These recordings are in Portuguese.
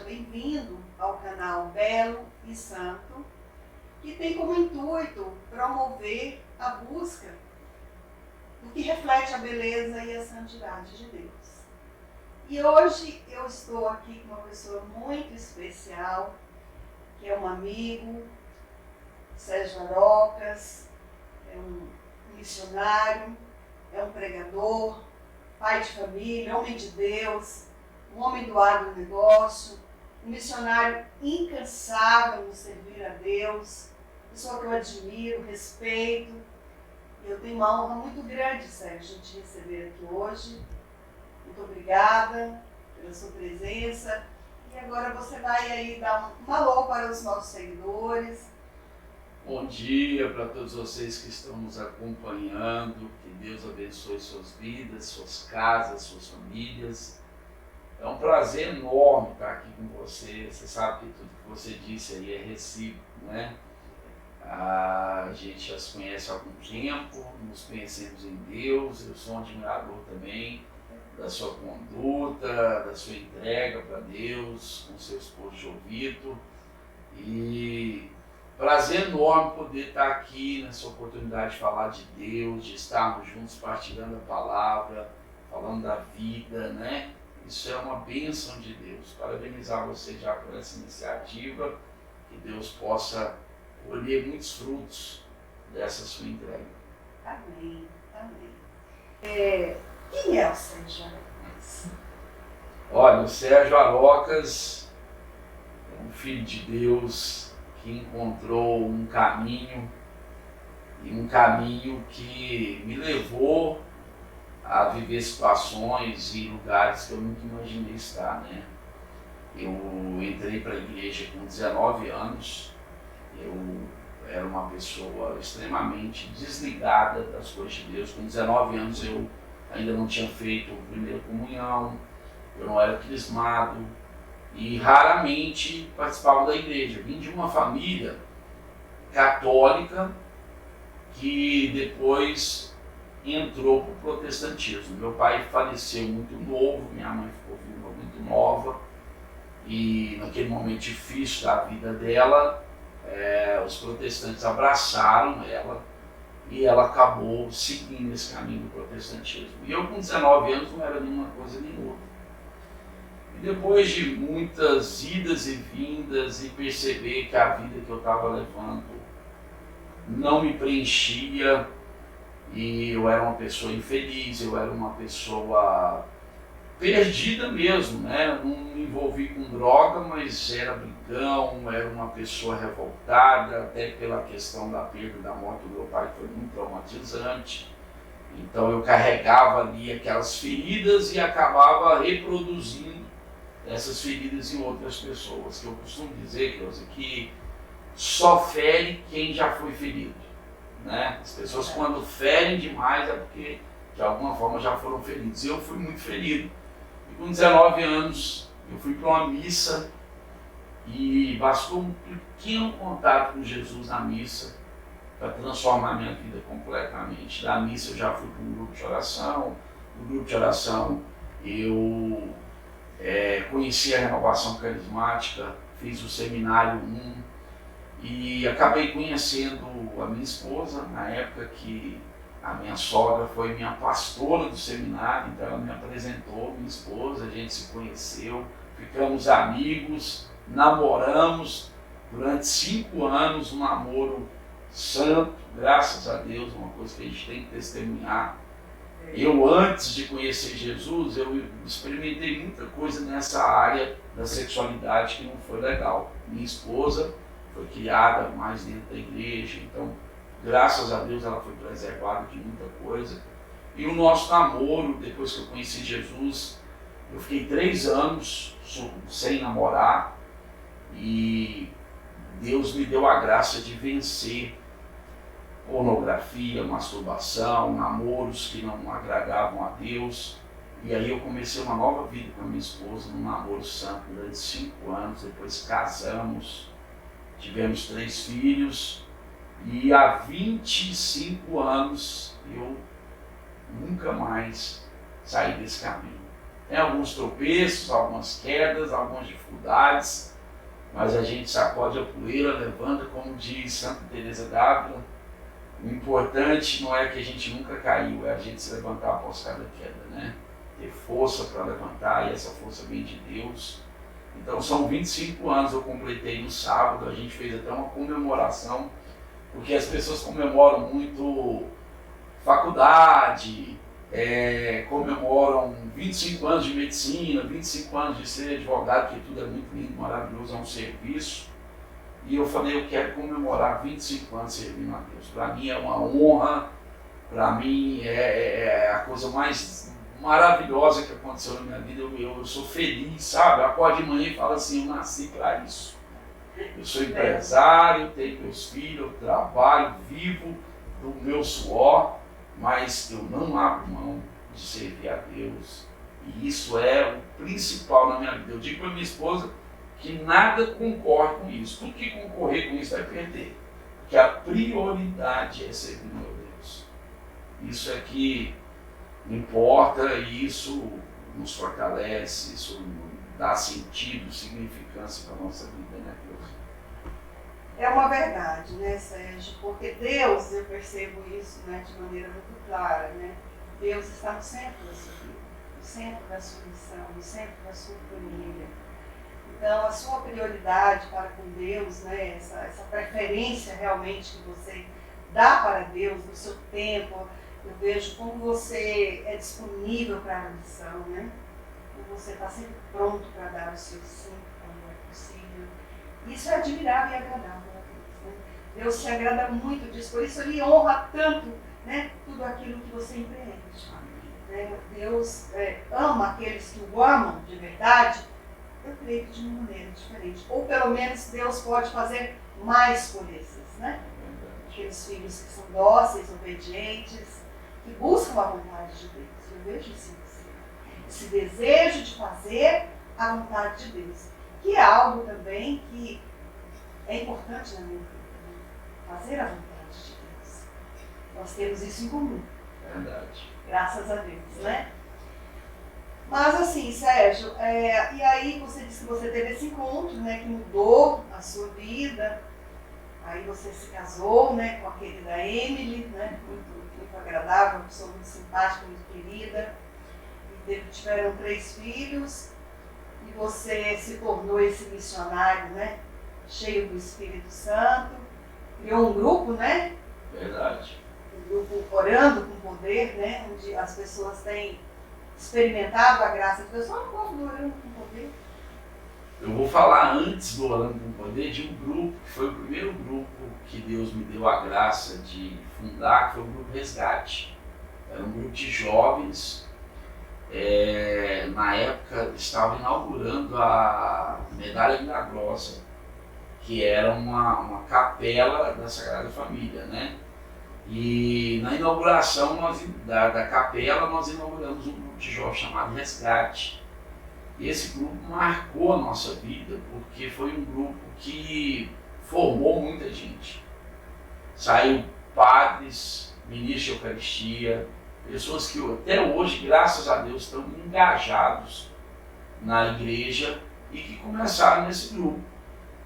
bem-vindo ao canal Belo e Santo, que tem como intuito promover a busca do que reflete a beleza e a santidade de Deus. E hoje eu estou aqui com uma pessoa muito especial, que é um amigo, Sérgio Arocas, é um missionário, é um pregador, pai de família, homem de Deus, um homem do agronegócio, um missionário incansável no servir a Deus, pessoa que eu admiro, respeito. Eu tenho uma honra muito grande, Sérgio, de te receber aqui hoje. Muito obrigada pela sua presença. E agora você vai aí dar um alô para os nossos seguidores. Bom dia para todos vocês que estão nos acompanhando. Que Deus abençoe suas vidas, suas casas, suas famílias. É um prazer enorme estar aqui com você. Você sabe que tudo que você disse aí é recíproco, né? A gente já se conhece há algum tempo, nos conhecemos em Deus. Eu sou um admirador também da sua conduta, da sua entrega para Deus, com seu esposo Jovito. E prazer enorme poder estar aqui nessa oportunidade de falar de Deus, de estarmos juntos partilhando a palavra, falando da vida, né? Isso é uma bênção de Deus. Parabenizar você já por essa iniciativa, que Deus possa colher muitos frutos dessa sua entrega. Amém, amém. Quem é o Sérgio Arocas? Olha, o Sérgio Arocas é um filho de Deus que encontrou um caminho, e um caminho que me levou a viver situações e lugares que eu nunca imaginei estar, né? Eu entrei para a igreja com 19 anos, eu era uma pessoa extremamente desligada das coisas de Deus. Com 19 anos eu ainda não tinha feito a primeira comunhão, eu não era crismado e raramente participava da igreja. Vim de uma família católica que depois entrou para o protestantismo. Meu pai faleceu muito novo, minha mãe ficou viúva muito nova, e naquele momento difícil da vida dela, os protestantes abraçaram ela e ela acabou seguindo esse caminho do protestantismo. E eu com 19 anos não era nenhuma coisa nem outra. E depois de muitas idas e vindas e perceber que a vida que eu estava levando não me preenchia, e eu era uma pessoa infeliz, eu era uma pessoa perdida mesmo, né? Não me envolvi com droga, mas era brigão, era uma pessoa revoltada, até pela questão da perda da morte do meu pai, que foi muito traumatizante. Então eu carregava ali aquelas feridas e acabava reproduzindo essas feridas em outras pessoas, que eu costumo dizer, Cleusa, que só fere quem já foi ferido. Né? As pessoas quando ferem demais é porque de alguma forma já foram feridos. Eu fui muito ferido. E com 19 anos eu fui para uma missa e bastou um pequeno contato com Jesus na missa para transformar a minha vida completamente. Da missa eu já fui para um grupo de oração. No grupo de oração eu conheci a renovação carismática, fiz o seminário 1 e acabei conhecendo a minha esposa, na época que a minha sogra foi minha pastora do seminário, então ela me apresentou minha esposa, a gente se conheceu, ficamos amigos, namoramos durante 5 anos, um namoro santo, graças a Deus, uma coisa que a gente tem que testemunhar. Eu, antes de conhecer Jesus, eu experimentei muita coisa nessa área da sexualidade que não foi legal. Minha esposa foi criada mais dentro da igreja, então, graças a Deus, ela foi preservada de muita coisa. E o nosso namoro, depois que eu conheci Jesus, eu fiquei 3 anos sem namorar e Deus me deu a graça de vencer pornografia, masturbação, namoros que não agradavam a Deus. E aí eu comecei uma nova vida com a minha esposa, num namoro santo durante 5 anos, depois casamos, tivemos 3 filhos e há 25 anos eu nunca mais saí desse caminho. Tem alguns tropeços, algumas quedas, algumas dificuldades, mas a gente sacode a poeira, levanta, como diz Santa Teresa d'Ávila. O importante não é que a gente nunca caiu, é a gente se levantar após cada queda, né? Ter força para levantar, e essa força vem de Deus. Então são 25 anos eu completei no sábado, a gente fez até uma comemoração, porque as pessoas comemoram muito faculdade, comemoram 25 anos de medicina, 25 anos de ser advogado, que tudo é muito lindo, maravilhoso, é um serviço. E eu falei, eu quero comemorar 25 anos servindo a Deus. Para mim é uma honra, para mim é a coisa mais maravilhosa que aconteceu na minha vida. Eu sou feliz, sabe? Eu acordo de manhã e falo assim, eu nasci para isso. Eu sou empresário, tenho meus filhos, eu trabalho, vivo do meu suor, mas eu não abro mão de servir a Deus. E isso é o principal na minha vida. Eu digo para minha esposa que nada concorre com isso. Tudo que concorrer com isso vai perder. Porque a prioridade é servir meu Deus. Isso é que importa e isso nos fortalece, isso dá sentido, significância para a nossa vida, né, Deus? É uma verdade, né, Sérgio? Porque Deus, eu percebo isso, né, de maneira muito clara, né? Deus está no centro da sua vida, no centro da sua missão, no centro da sua família. Então, a sua prioridade para com Deus, né, essa preferência realmente que você dá para Deus no seu tempo, eu vejo como você é disponível para a missão, né? Como você está sempre pronto para dar o seu sim quando é possível. Isso é admirável e agradável a Deus, né? Deus se agrada muito disso, por isso Ele honra tanto, né, tudo aquilo que você empreende. Né? Deus ama aqueles que o amam de verdade. Eu creio que de uma maneira diferente. Ou pelo menos Deus pode fazer mais por esses, né? Aqueles filhos que são dóceis, obedientes, que buscam a vontade de Deus. Eu vejo isso em você. Esse desejo de fazer a vontade de Deus. Que é algo também que é importante na minha vida. Né? Fazer a vontade de Deus. Nós temos isso em comum. Verdade. Graças a Deus, né? Mas assim, Sérgio, e aí você disse que você teve esse encontro, né, que mudou a sua vida. Aí você se casou, né, com a querida Emily, né, muito agradável, uma pessoa muito simpática, muito querida. E tiveram 3 filhos. E você se tornou esse missionário, né, cheio do Espírito Santo. Criou um grupo, né? Verdade. Um grupo Orando com Poder, né, onde as pessoas têm experimentado a graça de Deus. Fala um pouco do Orando com Poder. Eu vou falar antes do Orando com Poder de um grupo, que foi o primeiro grupo que Deus me deu a graça de fundar, que foi o Grupo Resgate. Era um grupo de jovens. Na época estava inaugurando a Medalha Milagrosa, que era uma capela da Sagrada Família, né? E na inauguração da capela nós inauguramos um grupo de jovens chamado Resgate. E esse grupo marcou a nossa vida porque foi um grupo que formou muita gente. Saiu padres, ministros de Eucaristia, pessoas que até hoje, graças a Deus, estão engajados na igreja e que começaram nesse grupo.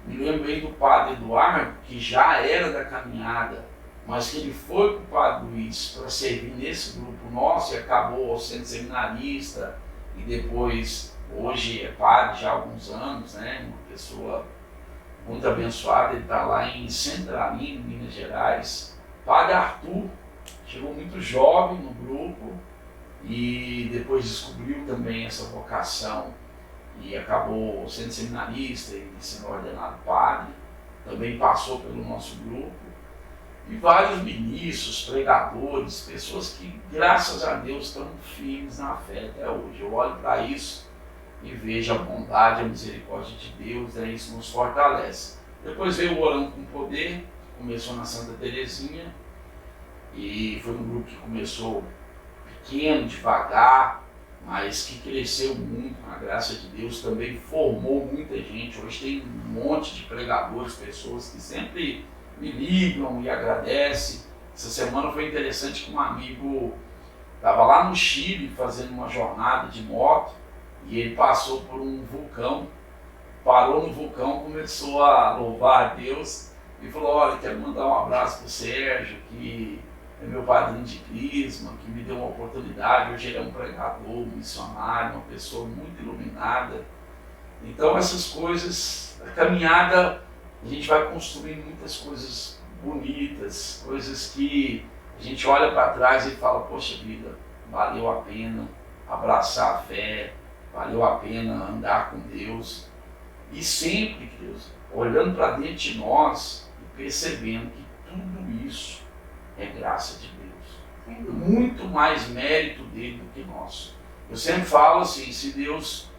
Me lembrei do padre Eduardo, que já era da caminhada, mas que ele foi para o Padre Luiz para servir nesse grupo nosso e acabou sendo seminarista e depois, hoje é padre já há alguns anos, né? Uma pessoa muito abençoada. Ele está lá em Centralina, Minas Gerais. Padre Arthur chegou muito jovem no grupo e depois descobriu também essa vocação e acabou sendo seminarista e sendo ordenado padre. Também passou pelo nosso grupo. E vários ministros, pregadores, pessoas que, graças a Deus, estão firmes na fé até hoje. Eu olho para isso e vejo a bondade, a misericórdia de Deus, e isso nos fortalece. Depois veio o Orando com Poder, começou na Santa Terezinha, e foi um grupo que começou pequeno, devagar, mas que cresceu muito na graça de Deus, também formou muita gente. Hoje tem um monte de pregadores, pessoas que sempre me ligam e agradecem. Essa semana foi interessante que um amigo estava lá no Chile fazendo uma jornada de moto e ele passou por um vulcão, parou no vulcão, começou a louvar a Deus e falou: olha, quero mandar um abraço para o Sérgio, que é meu padrinho de crisma, que me deu uma oportunidade. Hoje ele é um pregador, um missionário, uma pessoa muito iluminada. Então essas coisas, a caminhada, a gente vai construindo muitas coisas bonitas, coisas que a gente olha para trás e fala: poxa vida, valeu a pena abraçar a fé, valeu a pena andar com Deus. E sempre, Deus, olhando para dentro de nós e percebendo que tudo isso é graça de Deus. Muito mais mérito dele do que nosso. Eu sempre falo assim: se Deus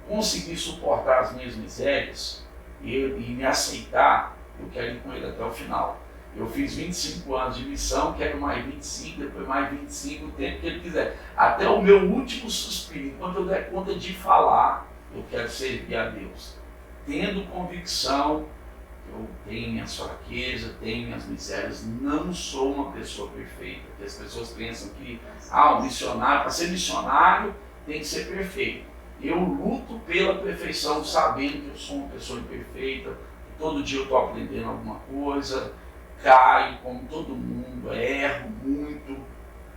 conseguir suportar as minhas misérias e me aceitar, eu quero ir com ele até o final. Eu fiz 25 anos de missão, quero mais 25, depois mais 25, o tempo que ele quiser. Até o meu último suspiro, enquanto eu der conta de falar, eu quero servir a Deus. Tendo convicção, eu tenho minhas fraquezas, tenho minhas misérias, não sou uma pessoa perfeita. Porque as pessoas pensam que um missionário, para ser missionário, tem que ser perfeito. Eu luto pela perfeição, sabendo que eu sou uma pessoa imperfeita, que todo dia eu estou aprendendo alguma coisa, caio como todo mundo, erro muito,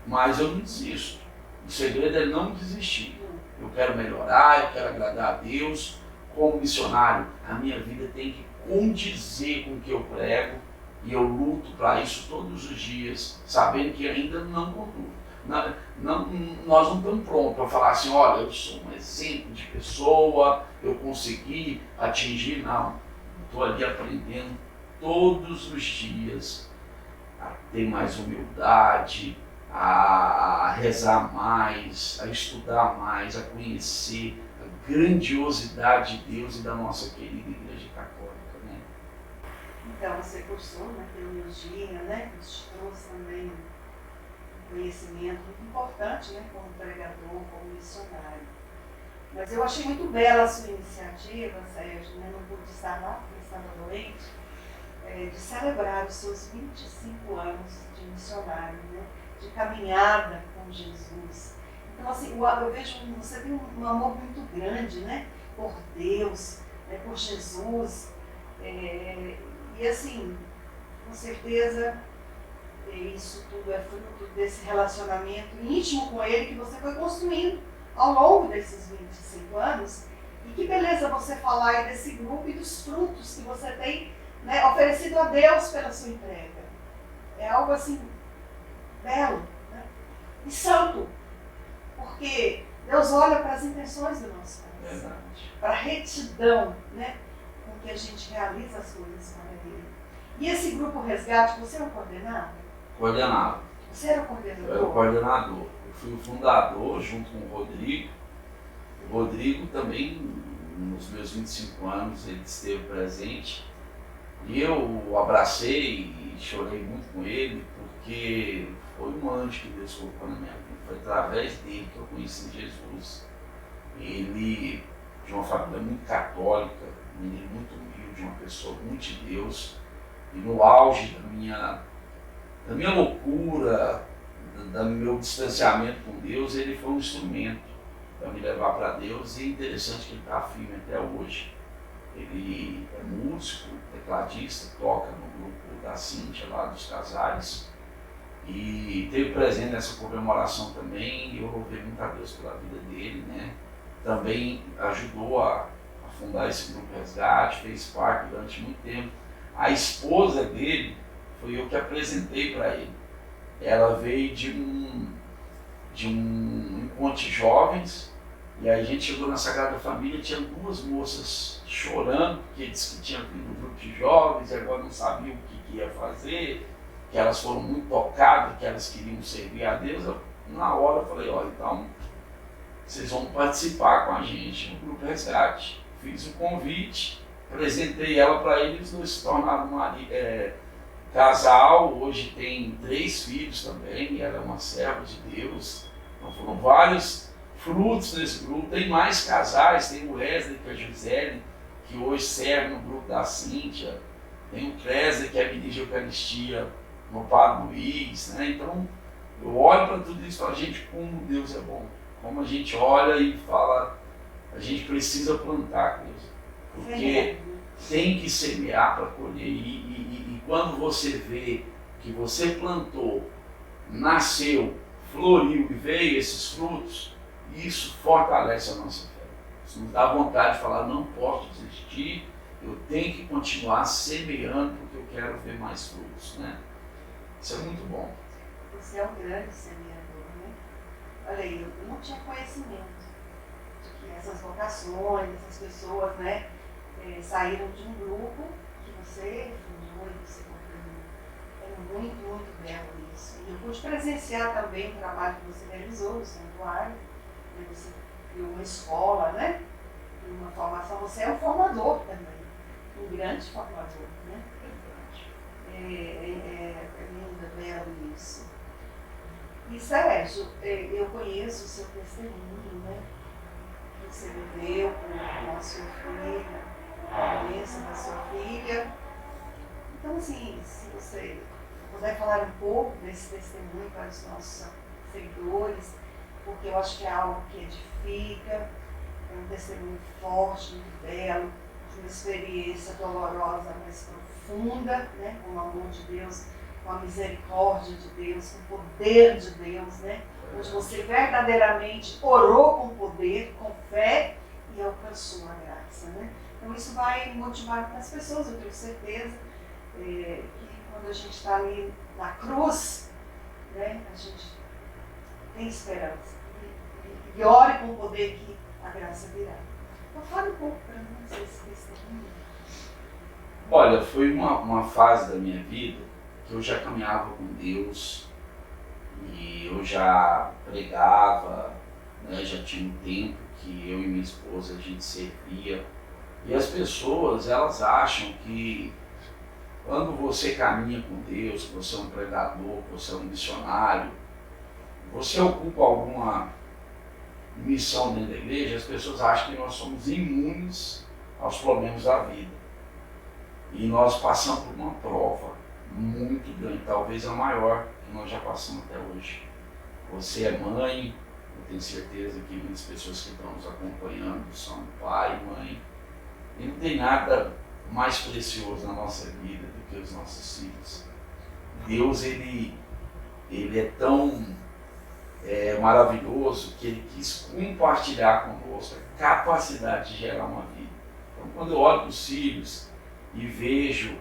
mas eu não desisto. O segredo é não desistir. Eu quero melhorar, eu quero agradar a Deus. Como missionário, a minha vida tem que condizer com o que eu prego, e eu luto para isso todos os dias, sabendo que ainda não conduz. Nós não estamos prontos para falar assim: olha, eu sou um exemplo de pessoa, eu consegui atingir. Não, estou ali aprendendo todos os dias a ter mais humildade, a rezar mais, a estudar mais, a conhecer a grandiosidade de Deus e da nossa querida Igreja Católica, né? Então, você cursou na teologia, né? Isso trouxe também um conhecimento muito importante, né? Como pregador, como missionário. Mas eu achei muito bela a sua iniciativa, Sérgio, né? Não pude estar lá, porque estava doente, de celebrar os seus 25 anos de missionário, né? De caminhada com Jesus. Então, assim, eu vejo que você tem um amor muito grande, né? Por Deus, né? Por Jesus. E, assim, com certeza, isso tudo é fruto desse relacionamento íntimo com Ele que você foi construindo ao longo desses 25 anos. E que beleza você falar aí desse grupo e dos frutos que você tem, né, oferecido a Deus pela sua entrega. É algo, assim, belo, né? E santo. Porque Deus olha para as intenções do nosso coração, para a retidão, né, com que a gente realiza as coisas para Ele. E esse grupo Resgate, você era o coordenador? Coordenado. Você era o coordenador? Eu era o coordenador. Eu fui o fundador junto com o Rodrigo. O Rodrigo também, nos meus 25 anos, ele esteve presente. E eu o abracei e chorei muito com ele, porque foi um anjo que Deus colocou na minha vida. Foi através dele que eu conheci Jesus. Ele, de uma família muito católica, um menino muito humilde, uma pessoa muito de Deus. E no auge da minha loucura, do meu distanciamento com Deus, ele foi um instrumento para me levar para Deus. E é interessante que ele está firme até hoje. Ele é músico, tecladista, toca no grupo da Cíntia, lá dos Casais. E teve presente nessa comemoração também, e eu louvei muito a Deus pela vida dele, né? Também ajudou a fundar esse grupo Resgate, fez parte durante muito tempo. A esposa dele foi eu que apresentei para ele. Ela veio de um encontro de jovens, e aí a gente chegou na Sagrada Família, tinha duas moças chorando, porque disse que tinha vindo um grupo de jovens e agora não sabia o que ia fazer, que elas foram muito tocadas, que elas queriam servir a Deus. Na hora eu falei: olha, então vocês vão participar com a gente no Grupo Resgate. Fiz o convite, apresentei ela para eles, dois se tornaram casal. Hoje tem 3 filhos também, ela é uma serva de Deus. Então foram vários frutos nesse grupo. Tem mais casais, tem o Wesley, que é a Gisele, que hoje serve no grupo da Cíntia. Tem o Clésia, que é ministro de Eucaristia no Padre Luiz, né? Então, eu olho para tudo isso e falo: gente, como Deus é bom. Como a gente olha e fala: A gente precisa plantar, porque tem que semear para colher. E quando você vê que você plantou, nasceu, floriu e veio esses frutos, isso fortalece a nossa fé. Isso nos dá vontade de falar, não posso desistir, eu tenho que continuar semeando porque eu quero ver mais frutos, né? Isso é muito bom. Você é um grande semeador, né? Olha aí, eu não tinha conhecimento de que essas vocações, essas pessoas, né, saíram de um grupo que você fundou e você coordenou. É muito, muito belo isso. E eu pude presenciar também o trabalho que você realizou no santuário. Você criou uma escola, né? Uma formação. Você é um formador também. Um grande formador, né? É lindo, belo isso. E Sérgio, eu conheço o seu testemunho, né? Que você viveu com a sua filha, a doença da sua filha. Então, assim, se você puder falar um pouco desse testemunho para os nossos seguidores, porque eu acho que é algo que edifica, é um testemunho forte, muito belo, de uma experiência dolorosa, mas profunda, né? Com o amor de Deus, com a misericórdia de Deus, com o poder de Deus, né? Onde você verdadeiramente orou com poder, com fé e alcançou a graça, né? Então isso vai motivar as pessoas, eu tenho certeza, que quando a gente está ali na cruz, né, a gente tem esperança. E ore com o poder que a graça virá. Então fale um pouco para nós esse testemunho. Olha, foi uma fase da minha vida que eu já caminhava com Deus e eu já pregava, né, já tinha um tempo que eu e minha esposa a gente servia. E as pessoas, elas acham que quando você caminha com Deus, que você é um pregador, que você é um missionário, você ocupa alguma missão dentro da igreja, as pessoas acham que nós somos imunes aos problemas da vida. E nós passamos por uma prova muito grande, talvez a maior que nós já passamos até hoje. Você é mãe, eu tenho certeza que muitas pessoas que estão nos acompanhando são pai e mãe. E não tem nada mais precioso na nossa vida do que os nossos filhos. Deus, ele é tão maravilhoso que ele quis compartilhar conosco a capacidade de gerar uma vida. Então, quando eu olho para os filhos e vejo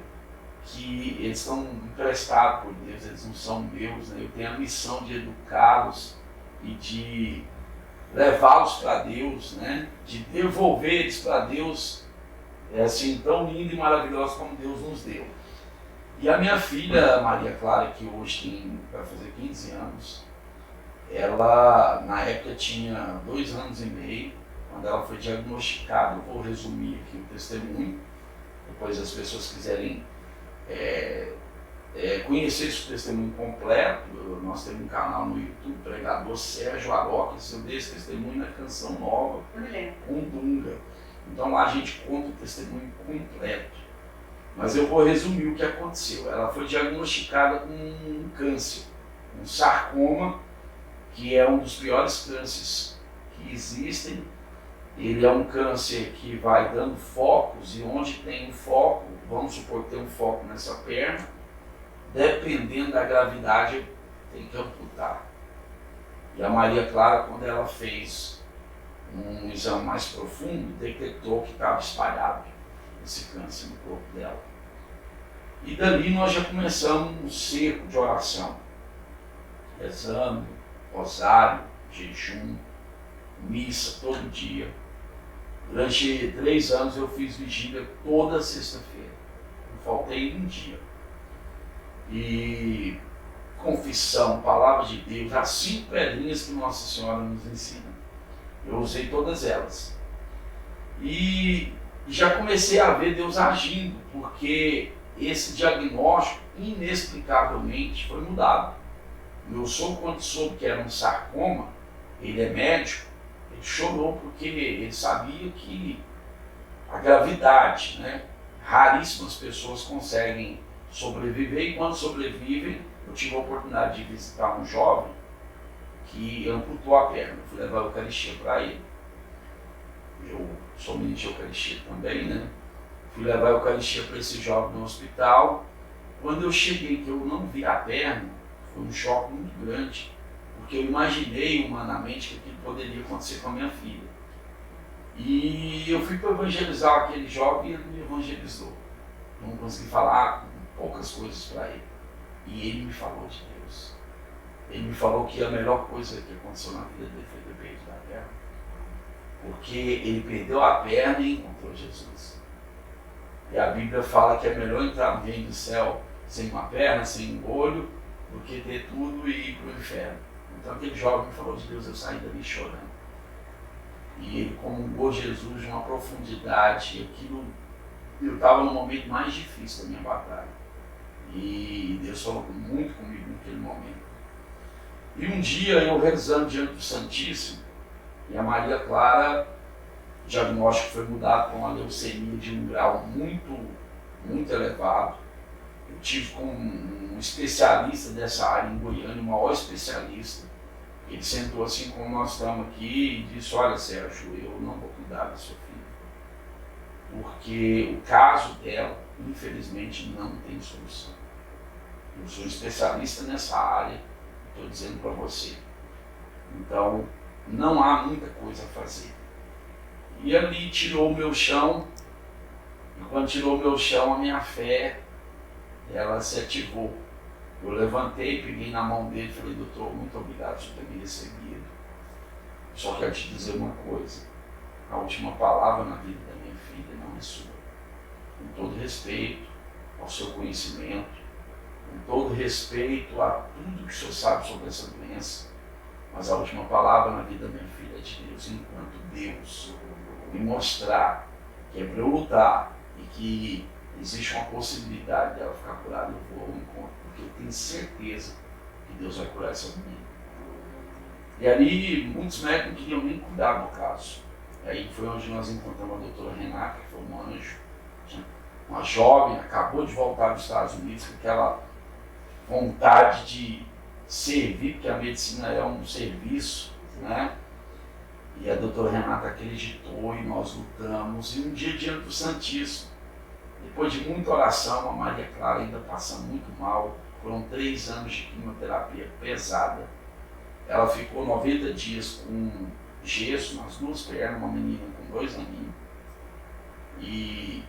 que eles são emprestados por Deus, eles não são meus, né? Eu tenho a missão de educá-los e de levá-los para Deus, né? De devolver eles para Deus, assim, tão linda e maravilhosa como Deus nos deu. E a minha filha, Maria Clara, que hoje vai fazer 15 anos, ela na época tinha 2 anos e meio, quando ela foi diagnosticada. Eu vou resumir aqui o testemunho, depois as pessoas quiserem conhecer esse testemunho completo. Nós temos um canal no YouTube, Pregador Sérgio Aroca, eu dei esse testemunho na Canção Nova, com Dunga. Então lá a gente conta o testemunho completo. Mas eu vou resumir o que aconteceu. Ela foi diagnosticada com um câncer, um sarcoma, que é um dos piores cânceres que existem. Ele é um câncer que vai dando focos, e onde tem um foco, vamos supor que tem um foco nessa perna, dependendo da gravidade, tem que amputar. E a Maria Clara, quando ela fez um exame mais profundo, detectou que estava espalhado esse câncer no corpo dela. E dali nós já começamos um cerco de oração, rezando, rosário, jejum, missa todo dia. Durante 3 anos eu fiz vigília toda sexta-feira, não faltei um dia. E confissão, palavra de Deus, as 5 pedrinhas que Nossa Senhora nos ensina. Eu usei todas elas. E já comecei a ver Deus agindo, porque esse diagnóstico, inexplicavelmente, foi mudado. Meu sogro, quando soube que era um sarcoma, ele é médico, ele chorou porque ele sabia que a gravidade, né? Raríssimas pessoas conseguem sobreviver, e quando sobrevivem, eu tive a oportunidade de visitar um jovem que amputou a perna. Eu fui levar a Eucaristia para ele. eu sou menino de Eucaristia também, né? Fui levar a Eucaristia para esse jovem no hospital. Quando eu cheguei, que eu não vi a perna, foi um choque muito grande, porque eu imaginei humanamente que aquilo poderia acontecer com a minha filha. E eu fui para evangelizar aquele jovem e ele me evangelizou. Eu não consegui falar poucas coisas para ele. E ele me falou de Deus. Ele me falou que a melhor coisa que aconteceu na vida dele foi ter perdido a perna. Porque ele perdeu a perna e encontrou Jesus. E a Bíblia fala que é melhor entrar no reino do céu sem uma perna, sem um olho, do que ter tudo e ir para o inferno. Então aquele jovem me falou de Deus, eu saí dali chorando. E ele comungou Jesus de uma profundidade, e aquilo, eu estava no momento mais difícil da minha batalha. E Deus falou muito comigo naquele momento. E um dia eu rezando diante do Santíssimo, e a Maria Clara, o diagnóstico foi mudado para uma leucemia de um grau muito elevado. Eu tive com um especialista dessa área em Goiânia, o maior especialista. Ele sentou assim como nós estamos aqui e disse: olha, Sérgio, eu não vou cuidar da sua filha, porque o caso dela, infelizmente, não tem solução. Eu sou especialista nessa área, estou dizendo para você. Então, não há muita coisa a fazer. E ali tirou o meu chão, e quando tirou o meu chão, a minha fé, ela se ativou. Eu levantei, peguei na mão dele e falei: doutor, muito obrigado por ter me recebido. Só quero te dizer uma coisa: a última palavra na vida da minha filha não é sua. Com todo respeito ao seu conhecimento, com todo respeito a tudo que o senhor sabe sobre essa doença, mas a última palavra na vida da minha filha é de Deus. Enquanto Deus me mostrar que é para eu lutar e que existe uma possibilidade dela ficar curada, eu vou ao encontro, porque eu tenho certeza que Deus vai curar essa menina. E ali muitos médicos não queriam nem cuidar do caso. E aí foi onde nós encontramos a doutora Renata, que foi um anjo, uma jovem, acabou de voltar dos Estados Unidos com aquela vontade de servir, porque a medicina é um serviço, né? E a doutora Renata acreditou e nós lutamos. E um dia diante do Santíssimo, depois de muita oração, a Maria Clara ainda passa muito mal. Foram 3 anos de quimioterapia pesada. Ela ficou 90 dias com gesso nas 2 pernas, uma menina com 2 aninhos. E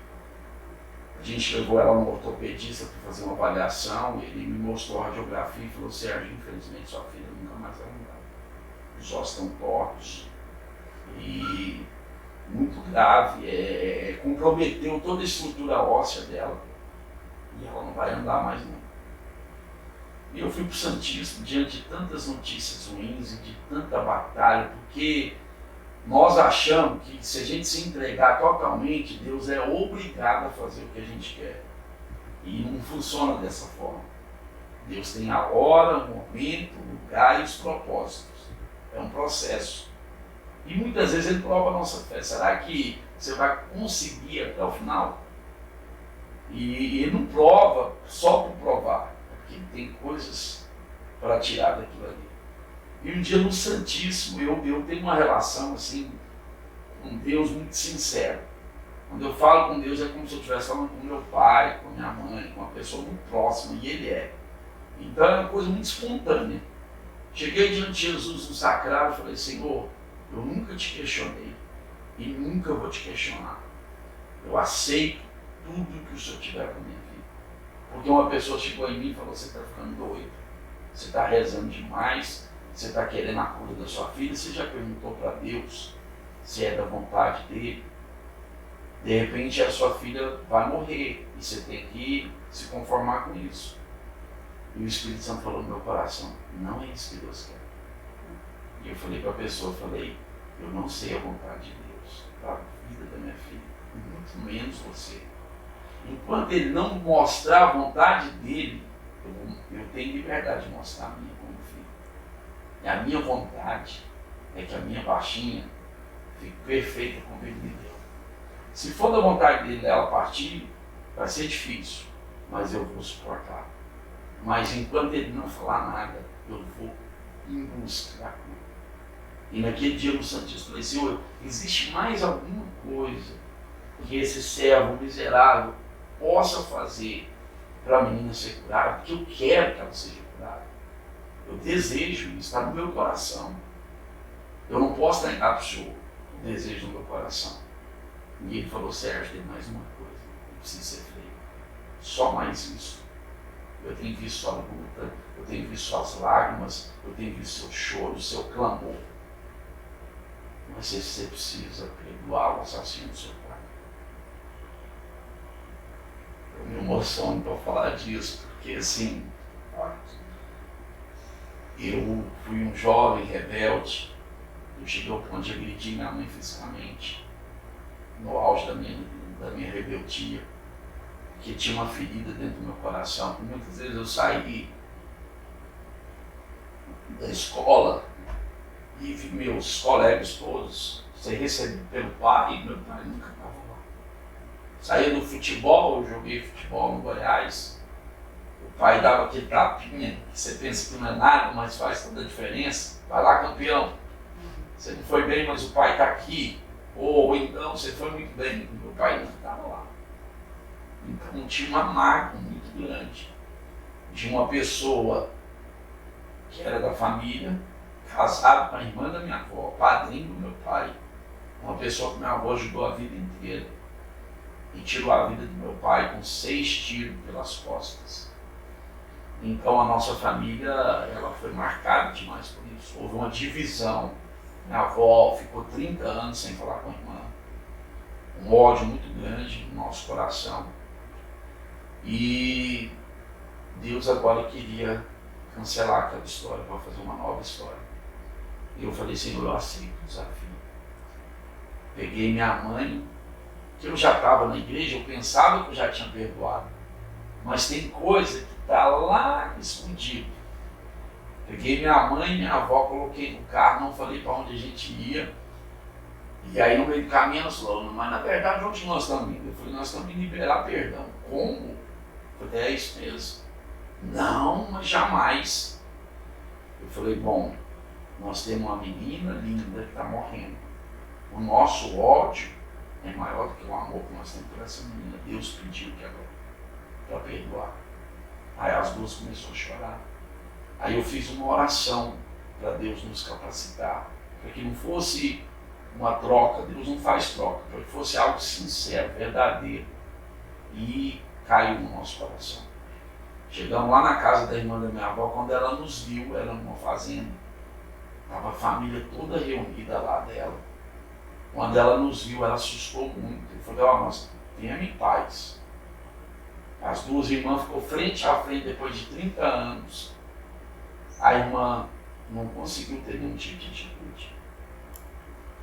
a gente levou ela no ortopedista para fazer uma avaliação. Ele me mostrou a radiografia e falou: Sérgio, infelizmente sua filha nunca mais vai mudar. Os ossos estão tortos e muito grave, comprometeu toda a estrutura óssea dela e ela não vai andar mais não. E eu fui para o Santíssimo diante de tantas notícias ruins e de tanta batalha, porque nós achamos que se a gente se entregar totalmente, Deus é obrigado a fazer o que a gente quer. E não funciona dessa forma. Deus tem a hora, o momento, o lugar e os propósitos. É um processo. E muitas vezes ele prova a nossa fé. Será que você vai conseguir até o final? E ele não prova só por provar, porque ele tem coisas para tirar daquilo ali. E um dia no Santíssimo, eu tenho uma relação assim com Deus muito sincera. Quando eu falo com Deus é como se eu estivesse falando com meu pai, com minha mãe, com uma pessoa muito próxima, e ele é. Então é uma coisa muito espontânea. Cheguei diante de Jesus no sacrário e falei: Senhor, eu nunca te questionei e nunca vou te questionar. Eu aceito tudo que o Senhor tiver para minha vida. Porque uma pessoa chegou em mim e falou: você está ficando doido, você está rezando demais, você está querendo a cura da sua filha, você já perguntou para Deus se é da vontade dele? De repente a sua filha vai morrer e você tem que se conformar com isso. E o Espírito Santo falou no meu coração: não é isso que Deus quer. E eu falei para a pessoa, eu não sei a vontade de Deus para a vida da minha filha, muito menos você. Enquanto ele não mostrar a vontade dele, eu tenho liberdade de mostrar a minha como filho. E a minha vontade é que a minha baixinha fique perfeita como ele me deu. Se for da vontade dele ela partir, vai ser difícil, mas eu vou suportar. Mas enquanto ele não falar nada, eu vou em busca da cura. E naquele dia no Santíssimo, eu falei, Senhor, existe mais alguma coisa que esse servo miserável possa fazer para a menina ser curada? Porque eu quero que ela seja curada. Eu desejo isso, está no meu coração. Eu não posso negar para o Senhor o desejo do meu coração. E ele falou, Sérgio, tem mais uma coisa que precisa ser feita. Só mais isso. Eu tenho visto sua luta, eu tenho visto suas lágrimas, eu tenho visto seu choro, seu clamor. Mas você precisa perdoar o assassino do seu pai. Eu me emociono para falar disso, porque assim, eu fui um jovem rebelde, eu cheguei ao ponto de agredir minha mãe fisicamente, no auge da minha rebeldia, que tinha uma ferida dentro do meu coração. Muitas vezes eu saí da escola e vi meus colegas todos ser recebidos pelo pai, e meu pai nunca estava lá. Saía do futebol, eu joguei futebol no Goiás, o pai dava aquele tapinha, que você pensa que não é nada, mas faz toda a diferença. Vai lá, campeão, você não foi bem, mas o pai está aqui. Ou então, você foi muito bem, meu pai não estava lá. Então tinha uma mágoa muito grande de uma pessoa que era da família, casado com a irmã da minha avó, padrinho do meu pai, uma pessoa que minha avó ajudou a vida inteira e tirou a vida do meu pai com 6 tiros pelas costas. Então a nossa família, ela foi marcada demais por isso. Houve uma divisão. Minha avó ficou 30 anos sem falar com a irmã. Um ódio muito grande no nosso coração. E Deus agora queria cancelar aquela história para fazer uma nova história. E eu falei, Senhor, eu aceito o desafio. Peguei minha mãe, que eu já estava na igreja, eu pensava que eu já tinha perdoado. Mas tem coisa que está lá escondido. Peguei minha mãe e minha avó, coloquei no carro, não falei para onde a gente ia. E aí no meio do caminho elas falaram, mas na verdade onde nós estamos indo? Eu falei, nós estamos indo liberar perdão. Como? Eu falei, é isso mesmo. Não, mas jamais. Eu falei, bom, nós temos uma menina linda que está morrendo. O nosso ódio é maior do que o amor que nós temos por essa menina. Deus pediu que agora para perdoar. Aí as duas começaram a chorar. Aí eu fiz uma oração para Deus nos capacitar, para que não fosse uma troca, Deus não faz troca, para que fosse algo sincero, verdadeiro. E caiu no nosso coração. Chegamos lá na casa da irmã da minha avó, quando ela nos viu, era numa fazenda, estava a família toda reunida lá dela. Quando ela nos viu, ela assustou muito. Eu falei, ó, mas tenha em paz. As duas irmãs ficou frente a frente depois de 30 anos. A irmã não conseguiu ter nenhum tipo de atitude.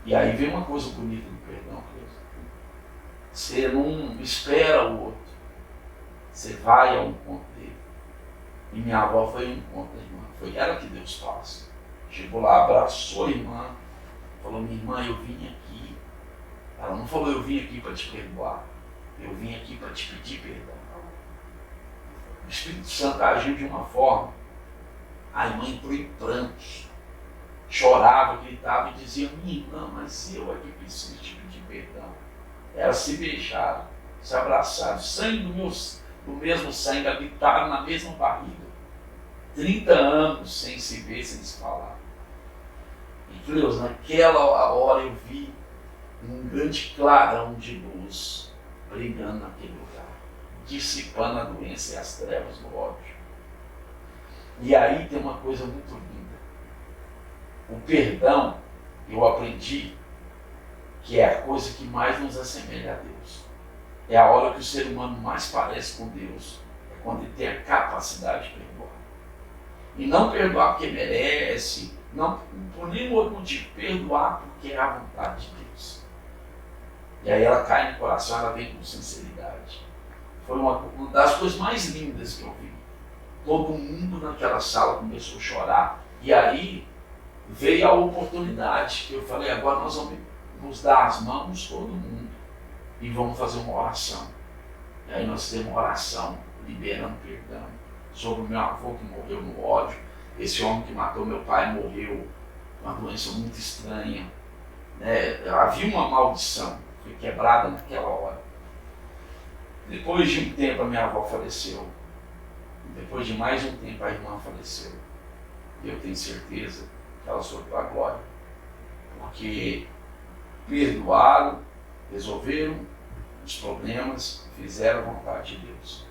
E aí vem uma coisa bonita do perdão, Deus. Você não espera o outro. Você vai ao encontro dele. E minha avó foi ao encontro da irmã. Foi ela que Deus faz. Chegou lá, abraçou a irmã, falou, minha irmã, eu vim aqui. Ela não falou, eu vim aqui para te perdoar. Eu vim aqui para te pedir perdão. O Espírito Santo agiu de uma forma. A irmã entrou em prantos, chorava, gritava e dizia, minha irmã, mas eu é que preciso te pedir perdão. Elas se beijaram, se abraçaram, sangue do mesmo sangue, habitaram na mesma barriga. 30 anos sem se ver, sem se falar. E Deus, naquela hora eu vi um grande clarão de luz brilhando naquele lugar, dissipando a doença e as trevas do ódio. E aí tem uma coisa muito linda. O perdão, eu aprendi que é a coisa que mais nos assemelha a Deus. É a hora que o ser humano mais parece com Deus. É quando ele tem a capacidade de perdoar. E não perdoar porque merece, não por nenhum outro motivo. Perdoar porque é a vontade de Deus. E aí ela cai no coração, ela vem com sinceridade. Foi uma das coisas mais lindas que eu vi. Todo mundo naquela sala começou a chorar. E aí veio a oportunidade que eu falei, agora nós vamos nos dar as mãos, todo mundo, e vamos fazer uma oração. E aí nós fizemos uma oração, liberando perdão sobre o meu avô que morreu no ódio. Esse homem que matou meu pai morreu uma doença muito estranha, né? Havia uma maldição, foi quebrada naquela hora. Depois de um tempo a minha avó faleceu, depois de mais um tempo a irmã faleceu. E eu tenho certeza que ela foi para a glória, porque perdoaram, resolveram os problemas, fizeram a vontade de Deus.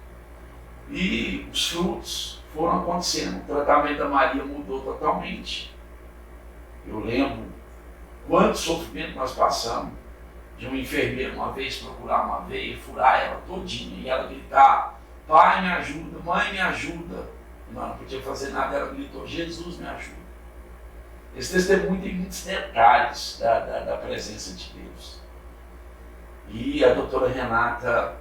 E os frutos foram acontecendo, o tratamento da Maria mudou totalmente. Eu lembro quanto sofrimento nós passamos de um enfermeiro uma vez procurar uma veia e furar ela todinha e ela gritar: pai me ajuda, mãe me ajuda. E nós não podíamos fazer nada, ela gritou: Jesus me ajuda. Esse testemunho tem muitos detalhes da presença de Deus. E a doutora Renata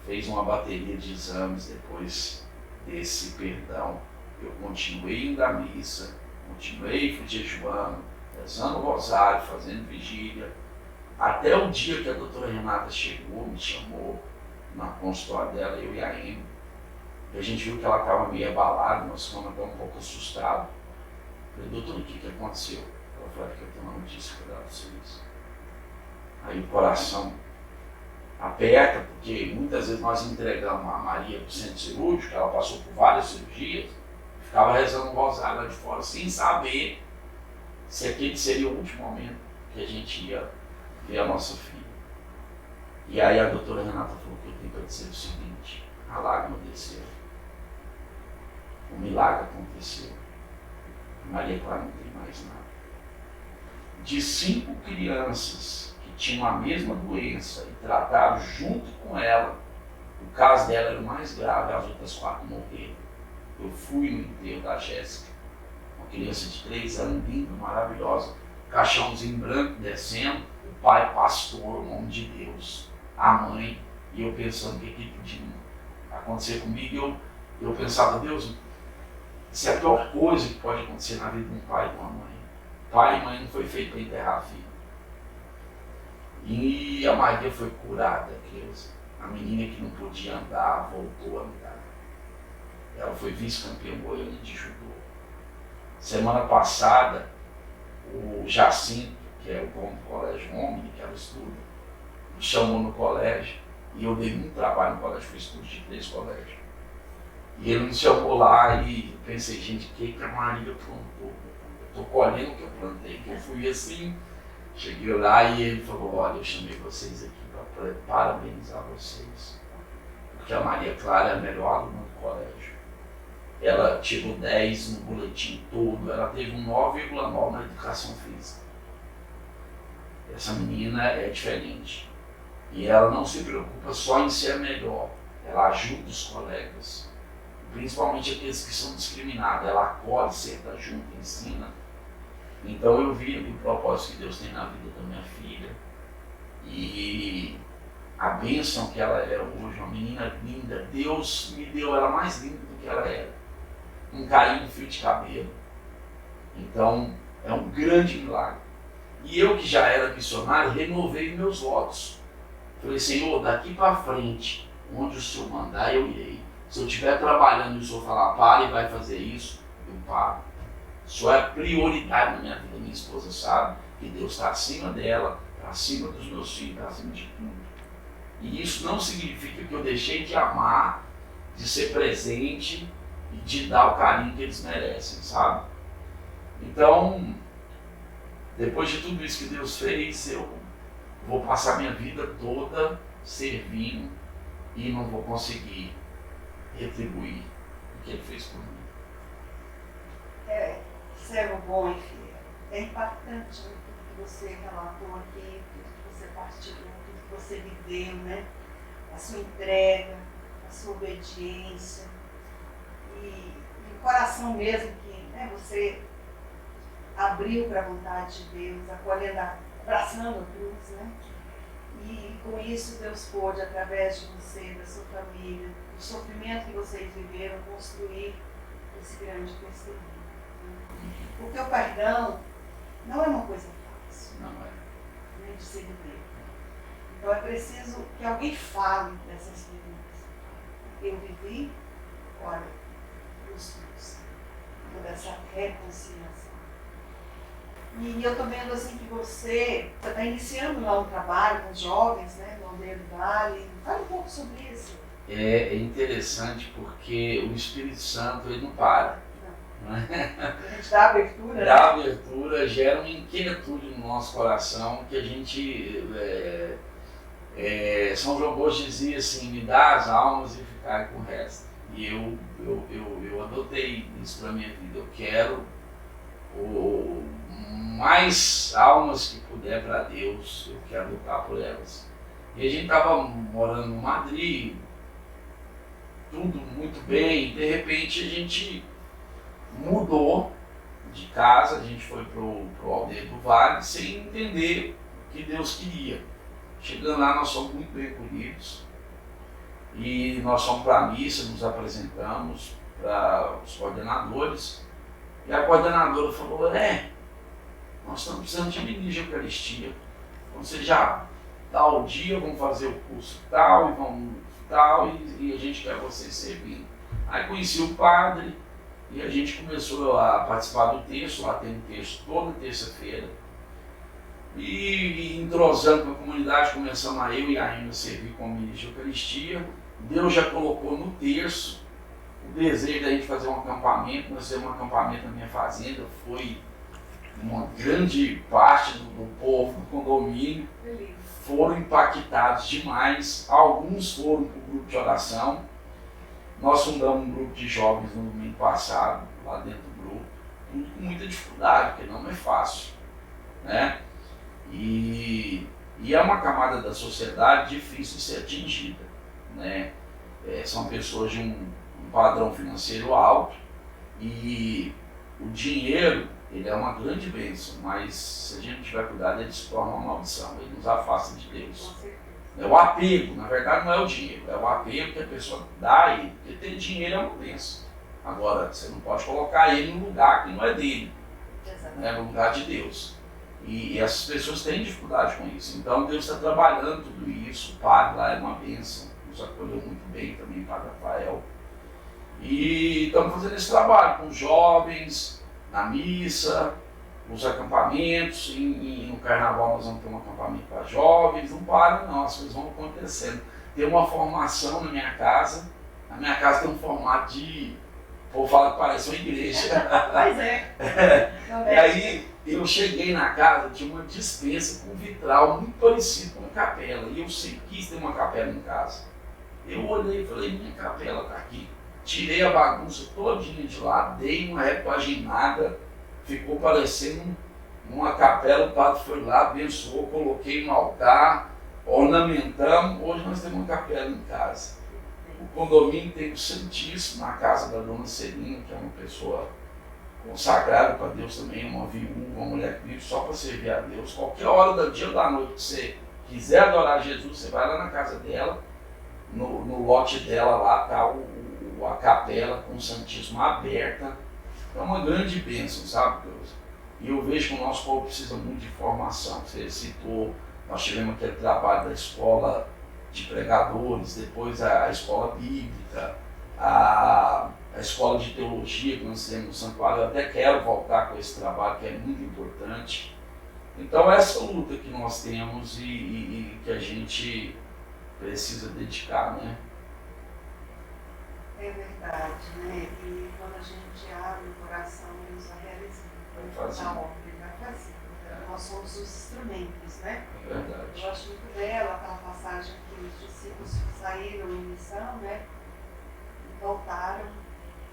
fez uma bateria de exames depois desse perdão. Eu continuei indo à missa, continuei jejuando, rezando o rosário, fazendo vigília, até o dia que a doutora Renata chegou, me chamou na consultório dela, eu e a Amy, e a gente viu que ela estava meio abalada, nós ficamos até um pouco assustados. Eu falei: doutora, o que aconteceu? Ela falou: que eu tenho uma notícia para dar para vocês. Aí o coração aperta, porque muitas vezes nós entregamos a Maria para o centro cirúrgico, ela passou por várias cirurgias, ficava rezando o rosário lá de fora, sem saber se aquele seria o último momento que a gente ia ver a nossa filha. E aí a doutora Renata falou: que eu tenho para dizer o seguinte: a lágrima desceu, o milagre aconteceu, a Maria Clara não tem mais nada. De 5 crianças que tinham a mesma doença e trataram junto com ela, o caso dela era o mais grave, as outras 4 morreram. Eu fui no enterro da Jéssica, uma criança de 3 anos, linda, maravilhosa, caixãozinho branco descendo, o pai pastor, o nome de Deus, a mãe, e eu pensando o que podia acontecer comigo. Eu pensava: Deus, isso é a pior coisa que pode acontecer na vida de um pai e de uma mãe. Pai e mãe não foi feito para enterrar a filha. E a Maria foi curada, Cleusa. A menina que não podia andar voltou a andar. Ela foi vice-campeã goiana de judô. Semana passada, o Jacinto, que é o dono do colégio homem, que ela estuda, me chamou no colégio, e eu dei muito trabalho no colégio, fui estudo de 3 colégios. E ele me chamou lá e pensei: gente, o que a Maria plantou? Eu estou colhendo o que eu plantei, que eu fui assim. Cheguei lá e ele falou: olha, eu chamei vocês aqui para parabenizar vocês, porque a Maria Clara é a melhor aluna do colégio. Ela tirou 10 no boletim todo, ela teve um 9,9 na educação física. Essa menina é diferente. E ela não se preocupa só em ser a melhor, ela ajuda os colegas, principalmente aqueles que são discriminados. Ela acolhe, senta junto, ensina. Então eu vi o propósito que Deus tem na vida da minha filha e a bênção que ela é hoje, uma menina linda. Deus me deu ela mais linda do que ela era, não caiu um fio de cabelo. Então é um grande milagre. E eu, que já era missionário, renovei meus votos. Falei: Senhor, daqui para frente, onde o Senhor mandar, eu irei. Se eu estiver trabalhando e o Senhor falar: pare e vai fazer isso, eu paro. Isso é prioridade na minha vida. Minha esposa sabe que Deus está acima dela, está acima dos meus filhos, está acima de tudo. E isso não significa que eu deixei de amar, de ser presente e de dar o carinho que eles merecem, sabe? Então, depois de tudo isso que Deus fez, eu vou passar minha vida toda servindo e não vou conseguir retribuir o que Ele fez por mim. Servo bom e fiel. É impactante tudo que você relatou aqui, tudo que você partilhou, tudo que você viveu, né? A sua entrega, a sua obediência e o coração mesmo que, né, você abriu para a vontade de Deus, acolhendo, abraçando a cruz, né? E com isso Deus pôde, através de você, da sua família, do sofrimento que vocês viveram, construir esse grande testemunho. Porque o perdão não é uma coisa fácil, Não é. nem de se viver. Então é preciso que alguém fale dessas experiência. Eu vivi, olha, os frutos, toda essa reconciliação. E eu tô vendo assim que você está iniciando lá um trabalho com os jovens, né, no Aldeia do Vale. Fala um pouco sobre isso. É interessante porque o Espírito Santo ele não para. Não é? A gente dá abertura. Dá abertura, gera uma inquietude no nosso coração que a gente. São João Bosco dizia assim: me dá as almas e ficar com o resto. E eu adotei isso para minha vida. Eu quero mais almas que puder para Deus, eu quero lutar por elas. E a gente estava morando em Madrid, tudo muito bem, de repente a gente mudou de casa, a gente foi pro Aldeia do Vale sem entender o que Deus queria. Chegando lá nós fomos muito bem acolhidos e nós fomos para a missa, nos apresentamos para os coordenadores e a coordenadora falou, nós estamos precisando de ministro de Eucaristia, então você já dá o dia, vamos fazer o curso tal e vamos tal e a gente quer vocês servindo. Aí conheci o padre e a gente começou a participar do texto, lá tem um texto toda terça-feira. E entrosando com a comunidade, começamos eu e a Aina a servir como ministro de Eucaristia. Deus já colocou no terço o desejo da gente fazer um acampamento. Nós fizemos um acampamento na minha fazenda, foi uma grande parte do povo do condomínio, foram impactados demais. Alguns foram para o grupo de oração. Nós fundamos um grupo de jovens no domingo passado, lá dentro do grupo, tudo com muita dificuldade, porque não é fácil, né? E é uma camada da sociedade difícil de ser atingida, né? São pessoas de um padrão financeiro alto e o dinheiro, ele é uma grande bênção, mas se a gente não tiver cuidado, ele se torna uma maldição, ele nos afasta de Deus. É o apego, na verdade não é o dinheiro, é o apego que a pessoa dá a ele, porque ter dinheiro é uma bênção. Agora, você não pode colocar ele num lugar que não é dele, né, no lugar de Deus. E essas pessoas têm dificuldade com isso. Então Deus está trabalhando tudo isso, o padre lá é uma bênção, nos acolheu muito bem também, o padre Rafael. E estamos fazendo esse trabalho com os jovens, na missa, nos acampamentos, no carnaval nós vamos ter um acampamento para jovens, não para não, as coisas vão acontecendo. Tem uma formação na minha casa tem um formato de, vou falar que parece uma igreja. Mas é. E aí eu cheguei na casa, tinha uma despensa com um vitral muito parecido com uma capela, e eu sempre quis ter uma capela em casa. Eu olhei e falei, minha capela está aqui. Tirei a bagunça todinha de lá, dei uma repaginada, ficou parecendo uma capela, o padre foi lá, abençoou, coloquei no altar, ornamentamos, hoje nós temos uma capela em casa. O condomínio tem o Santíssimo na casa da dona Celina, que é uma pessoa consagrada para Deus também, uma viúva, uma mulher que vive só para servir a Deus. Qualquer hora do dia ou da noite que você quiser adorar Jesus, você vai lá na casa dela, no lote dela lá está a capela com o Santíssimo aberta. É uma grande bênção, sabe, Deus? E eu vejo que o nosso povo precisa muito de formação. Você citou, nós tivemos aquele trabalho da escola de pregadores, depois a escola bíblica, a escola de teologia que nós temos no santuário. Eu até quero voltar com esse trabalho que é muito importante. Então essa luta que nós temos e que a gente precisa dedicar, né? É verdade, né? E quando a gente abre o coração, Deus vai realizar. Vai fazer. A obra, Ele vai fazer. Nós somos os instrumentos, né? É verdade. Eu acho muito bela aquela passagem que os discípulos saíram em missão, né? E voltaram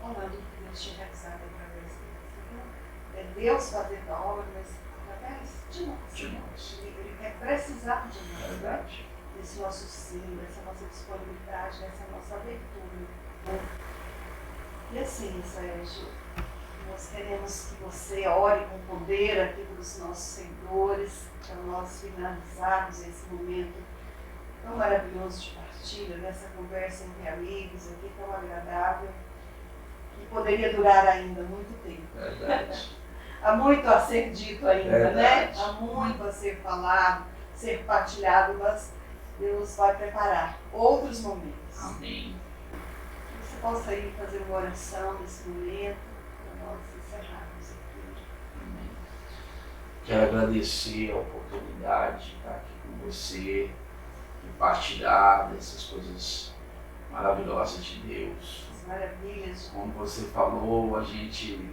falando que Deus tinha realizado através deles. Então, é Deus fazendo a obra, mas através de nós. De nós. Ele quer precisar de É nós, né? verdade. Desse nosso sim, dessa nossa disponibilidade, dessa nossa abertura. E assim, Sérgio, nós queremos que você ore com poder aqui para os nossos seguidores, para nós finalizarmos esse momento tão maravilhoso de partilha, dessa conversa entre amigos aqui, tão agradável, que poderia durar ainda muito tempo. Verdade. Há muito a ser dito ainda, né? Verdade. Há muito a ser falado, ser partilhado, mas Deus vai preparar outros momentos. Amém. Que você possa ir fazer uma oração nesse momento, para nós encerrarmos aqui. Amém. quero agradecer a oportunidade de estar aqui com você e partilhar dessas coisas maravilhosas de Deus. As maravilhas. Como você falou, a gente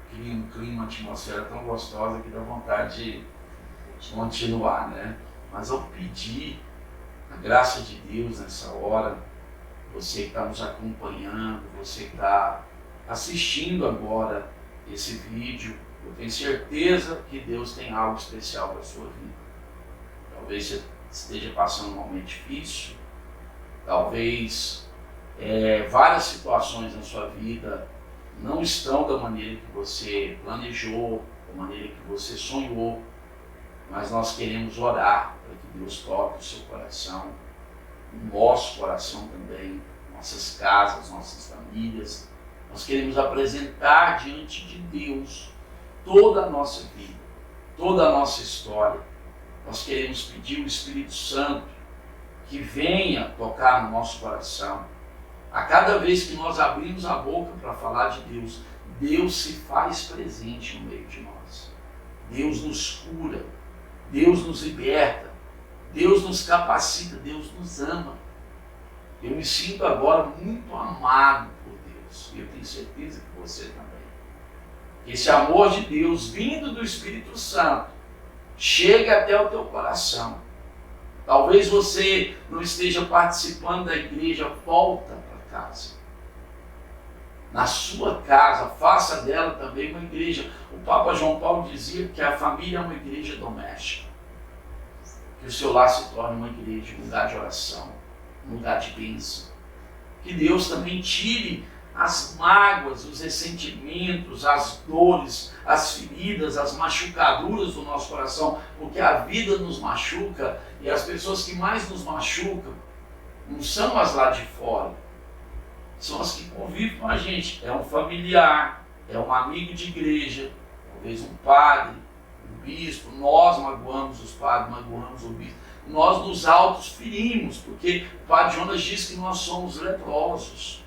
cria um clima, uma atmosfera tão gostosa que dá vontade de continuar, né? Mas eu pedi a graça de Deus nessa hora, você que está nos acompanhando, você que está assistindo agora esse vídeo, eu tenho certeza que Deus tem algo especial para a sua vida. Talvez você esteja passando um momento difícil, talvez várias situações na sua vida não estão da maneira que você planejou, da maneira que você sonhou, mas nós queremos orar para que Deus toque o seu coração, o nosso coração também, nossas casas, nossas famílias. Nós queremos apresentar diante de Deus toda a nossa vida, toda a nossa história. Nós queremos pedir o Espírito Santo que venha tocar no nosso coração. A cada vez que nós abrimos a boca para falar de Deus, Deus se faz presente no meio de nós. Deus nos cura, Deus nos liberta, Deus nos capacita, Deus nos ama. Eu me sinto agora muito amado por Deus, e eu tenho certeza que você também. Esse amor de Deus vindo do Espírito Santo chega até o teu coração. Talvez você não esteja participando da igreja, volta para casa. Na sua casa, faça dela também uma igreja. O Papa João Paulo dizia que a família é uma igreja doméstica. Que o seu lar se torne uma igreja, um lugar de oração, um lugar de bênção. Que Deus também tire as mágoas, os ressentimentos, as dores, as feridas, as machucaduras do nosso coração, porque a vida nos machuca e as pessoas que mais nos machucam não são as lá de fora, são as que convivem com a gente. É um familiar, é um amigo de igreja, talvez um padre, um bispo. Nós magoamos os padres, magoamos o bispo. Nós nos autos-ferimos, porque o padre Jonas diz que nós somos leprosos.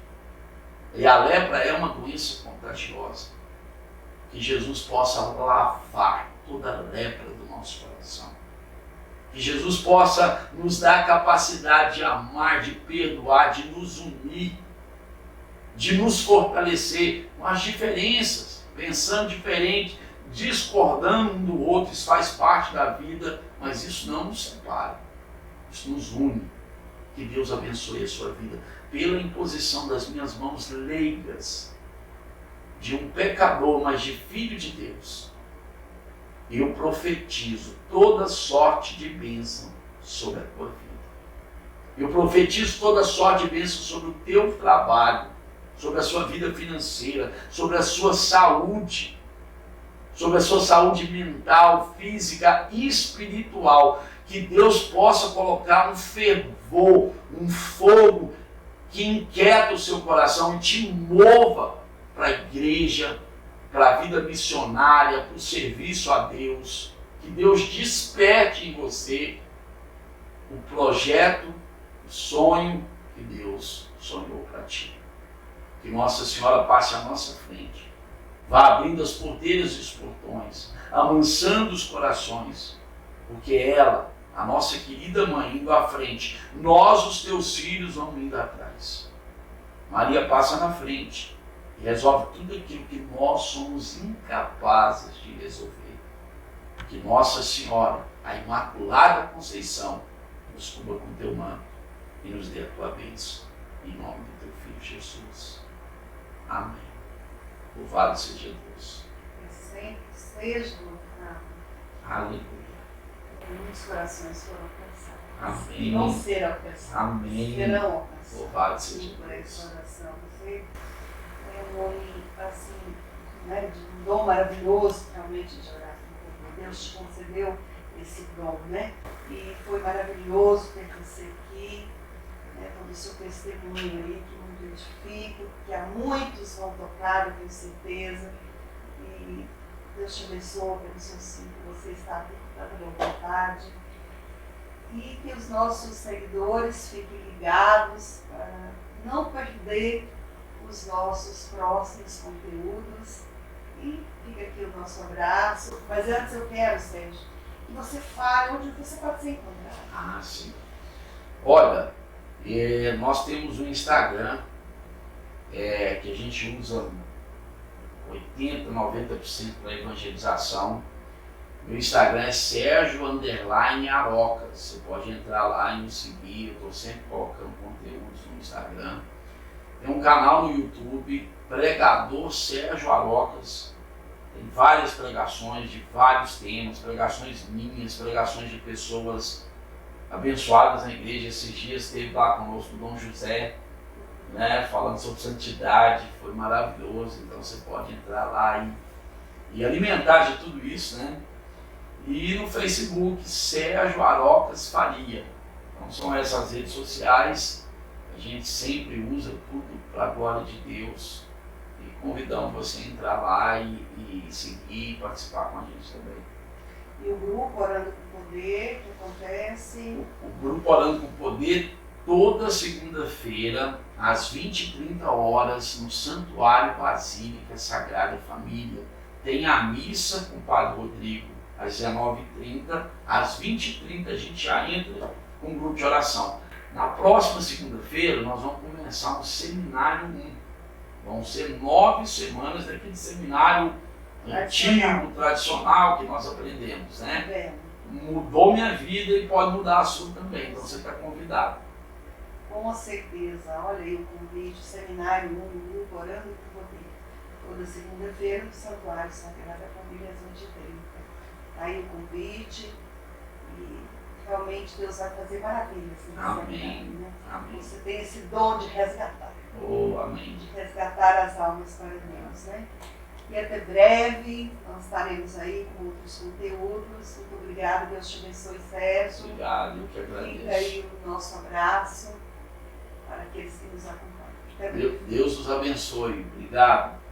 E a lepra é uma doença contagiosa. Que Jesus possa lavar toda a lepra do nosso coração. Que Jesus possa nos dar a capacidade de amar, de perdoar, de nos unir, de nos fortalecer com as diferenças, pensando diferente, discordando um do outro. Isso faz parte da vida, mas isso não nos separa, isso nos une. Que Deus abençoe a sua vida. Pela imposição das minhas mãos leigas, de um pecador, mas de filho de Deus, eu profetizo toda sorte de bênção sobre a tua vida. Eu profetizo toda sorte de bênção sobre o teu trabalho, sobre a sua vida financeira, sobre a sua saúde mental, física e espiritual. Que Deus possa colocar um fervor, um fogo que inquieta o seu coração e te mova para a igreja, para a vida missionária, para o serviço a Deus. Que Deus desperte em você o projeto, o sonho que Deus sonhou para ti. Que Nossa Senhora passe à nossa frente, vá abrindo as porteiras e os portões, amansando os corações, porque ela, a nossa querida mãe, indo à frente, nós, os teus filhos, vamos indo atrás. Maria passa na frente e resolve tudo aquilo que nós somos incapazes de resolver. Que Nossa Senhora, a Imaculada Conceição, nos cubra com teu manto e nos dê a tua bênção. Em nome do teu Filho Jesus. Amém. Louvado seja Deus. Que sempre seja louvado. Aleluia. Muitos corações foram alcançados. Amém. Vão ser alcançados. Amém. Serão alcançados. Louvado seja Por Deus. essa oração. Você é um homem, assim, né, de um dom maravilhoso, realmente, de orar com Deus. Deus te concedeu esse dom, né? E foi maravilhoso ter você aqui, né, todo o seu testemunho aí, que muito edifica, que há muitos vão tocar, eu tenho certeza. E Deus te abençoe pelo seu sim, que você está aqui com tanta boa vontade. E que os nossos seguidores fiquem ligados para não perder os nossos próximos conteúdos. E fica aqui o nosso abraço. Mas antes eu quero, Sérgio, que você fale onde você pode ser encontrado. Ah, sim. Olha, nós temos um Instagram que a gente usa 80%, 90% para evangelização. Meu Instagram é Sérgio_Arocas. Você pode entrar lá e me seguir. Eu estou sempre colocando conteúdos no Instagram. Tem um canal no YouTube, Pregador Sérgio Arocas. Tem várias pregações de vários temas, pregações minhas, pregações de pessoas abençoadas na igreja. Esses dias esteve lá conosco o Dom José, né, falando sobre santidade, foi maravilhoso. Então você pode entrar lá e alimentar de tudo isso, né? E no Facebook, Sérgio Arocas Faria. Então são essas redes sociais, a gente sempre usa tudo para a glória de Deus. E convidamos você a entrar lá e seguir e participar com a gente também. E o grupo Orando com Poder, que acontece? O grupo Orando com Poder, toda segunda-feira, às 20h30, no Santuário Basílica Sagrada Família. Tem a missa com o Padre Rodrigo às 19h30, às 20h30 a gente já entra com um grupo de oração. Na próxima segunda-feira nós vamos começar um seminário 1. Vão ser 9 semanas daquele seminário antigo, tradicional que nós aprendemos, né? Mudou minha vida e pode mudar a sua também, então você está convidado. Com certeza, olha aí o convite, seminário 1, grupo Orando com Poder. Toda segunda-feira no Santuário Sagrada Família às 20h30. Aí o convite e realmente Deus vai fazer maravilhas. Amém. Né? Amém. Você tem esse dom de resgatar. Oh, amém. De resgatar as almas para Deus, né? E até breve, nós estaremos aí com outros conteúdos. Muito obrigada, Deus te abençoe, Sérgio. Obrigado, eu que agradeço. Fica aí o nosso abraço para aqueles que nos acompanham. Até breve. Deus os abençoe. Obrigado.